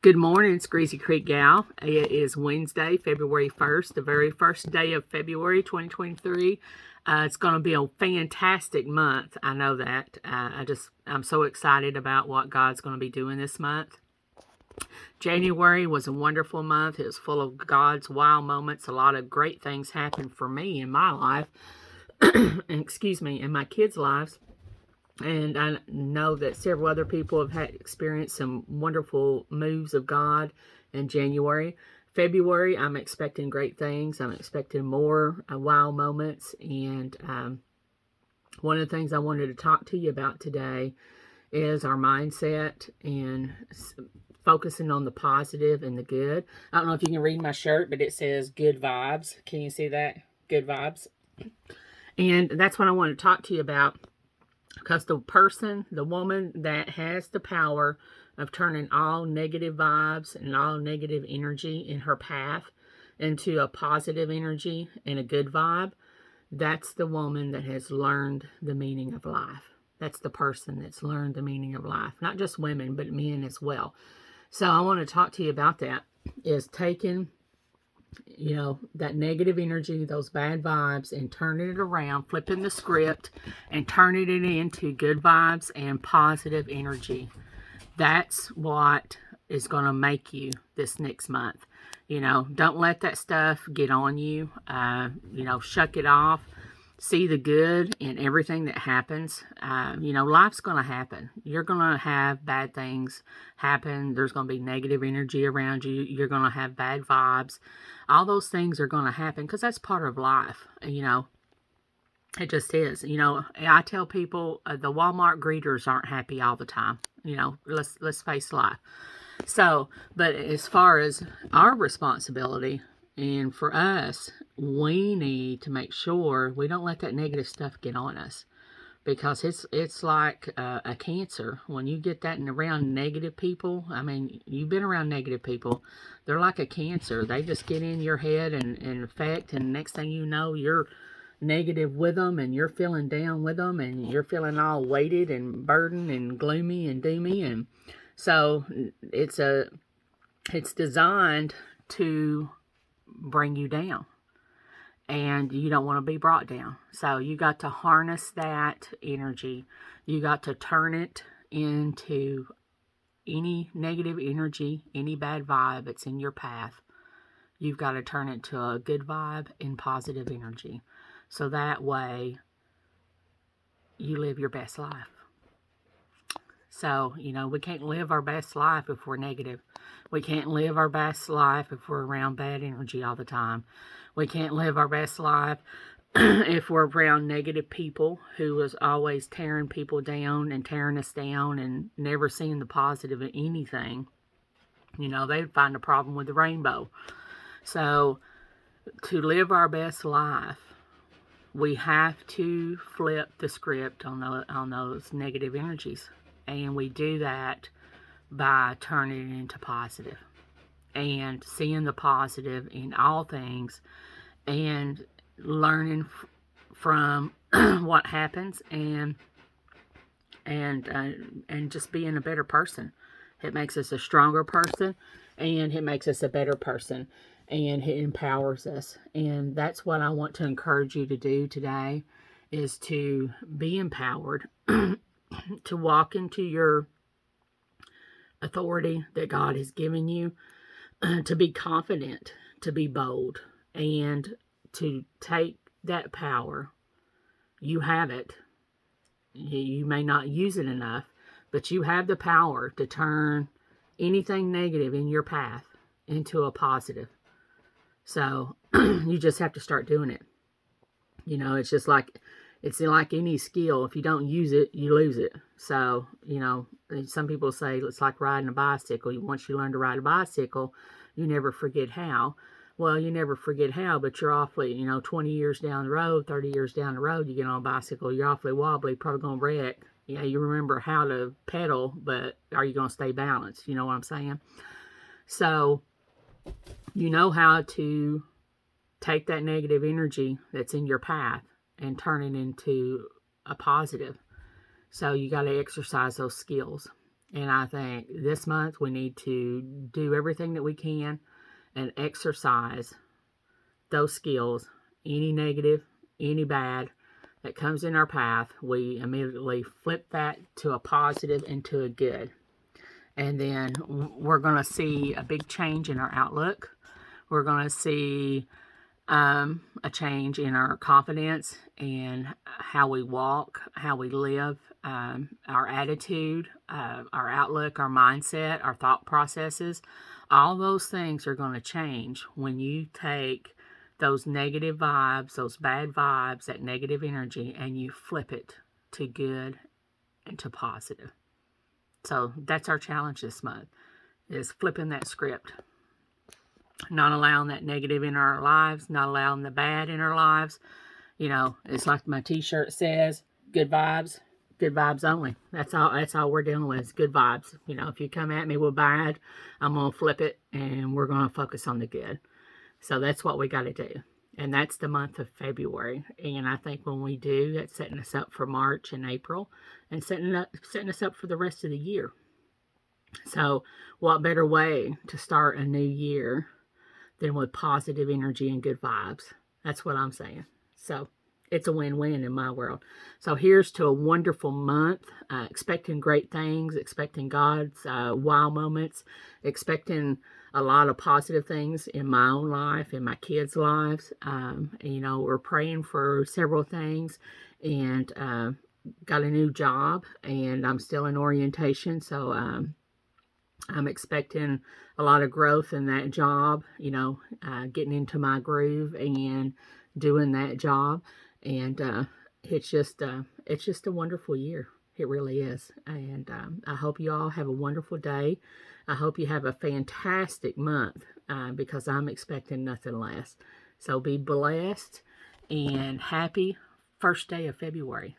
Good morning, it's Greasy Creek Gal. It is Wednesday, February 1st, the very first day of February 2023. It's going to be a fantastic month. I know that. I'm so excited about what God's going to be doing this month. January was a wonderful month. It was full of God's wild moments. A lot of great things happened for me in my life, in my kids' lives. And I know that several other people have had experienced some wonderful moves of God in January. February, I'm expecting great things. I'm expecting more wow moments. And one of the things I wanted to talk to you about today is our mindset and focusing on the positive and the good. I don't know if you can read my shirt, but it says good vibes. Can you see that? Good vibes. And that's what I want to talk to you about. Because the woman that has the power of turning all negative vibes and all negative energy in her path into a positive energy and a good vibe, that's the woman that has learned the meaning of life. That's the person that's learned the meaning of life. Not just women, but men as well. So I want to talk to you about that, is taking that negative energy, those bad vibes, and turning it around, flipping the script and turning it into good vibes and positive energy. That's what is going to make you this next month. Don't let that stuff get on you. Shuck it off. See the good in everything that happens. Life's going to happen. You're going to have bad things happen. There's going to be negative energy around you. You're going to have bad vibes. All those things are going to happen because that's part of life. It just is. I tell people the Walmart greeters aren't happy all the time. Let's face life. So, but as far as our responsibility, and for us, we need to make sure we don't let that negative stuff get on us, because it's like a cancer. When you get that around negative people, you've been around negative people, they're like a cancer. They just get in your head and affect, and next thing you know, you're negative with them, and you're feeling down with them, and you're feeling all weighted and burdened and gloomy and doomy. And so it's designed to bring you down, and you don't want to be brought down. So you got to harness that energy. You got to turn it into any negative energy, any bad vibe that's in your path. You've got to turn it to a good vibe and positive energy, so that way you live your best life. So, we can't live our best life if we're negative. We can't live our best life if we're around bad energy all the time. We can't live our best life if we're around negative people who is always tearing people down and tearing us down and never seeing the positive in anything. They'd find a problem with the rainbow. So, to live our best life, we have to flip the script on those negative energies. And we do that by turning it into positive and seeing the positive in all things and learning from what happens and just being a better person. It makes us a stronger person, and it makes us a better person, and it empowers us. And that's what I want to encourage you to do today, is to be empowered, to walk into your authority that God has given you, to be confident, to be bold, and to take that power. You have it. You may not use it enough, but you have the power to turn anything negative in your path into a positive. So you just have to start doing it. It's like any skill. If you don't use it, you lose it. So, some people say it's like riding a bicycle. Once you learn to ride a bicycle, you never forget how. Well, you never forget how, but you're awfully, 20 years down the road, 30 years down the road, you get on a bicycle, you're awfully wobbly, probably going to wreck. Yeah, you remember how to pedal, but are you going to stay balanced? You know what I'm saying? So, you know how to take that negative energy that's in your path and turn it into a positive. So you got to exercise those skills. And I think this month we need to do everything that we can and exercise those skills. Any negative, any bad that comes in our path, we immediately flip that to a positive and to a good. And then we're going to see a big change in our outlook. We're going to see a change in our confidence and how we walk, how we live, our attitude, our outlook, our mindset, our thought processes. All those things are going to change when you take those negative vibes, those bad vibes, that negative energy, and you flip it to good and to positive. So that's our challenge this month, is flipping that script. Not allowing that negative in our lives, not allowing the bad in our lives. You know, it's like my t-shirt says, good vibes only. That's all we're dealing with is good vibes. You know, if you come at me with bad, I'm going to flip it and we're going to focus on the good. So that's what we got to do. And that's the month of February. And I think when we do, that's setting us up for March and April and setting us up for the rest of the year. So what better way to start a new year than with positive energy and good vibes? That's what I'm saying. So it's a win-win in my world. So here's to a wonderful month, expecting great things, expecting God's wow moments, expecting a lot of positive things in my own life, in my kids' lives. You know, we're praying for several things, and got a new job, and I'm still in orientation, so I'm expecting a lot of growth in that job, you know, getting into my groove and doing that job. And it's just a wonderful year. It really is. And I hope you all have a wonderful day. I hope you have a fantastic month because I'm expecting nothing less. So be blessed and happy first day of February.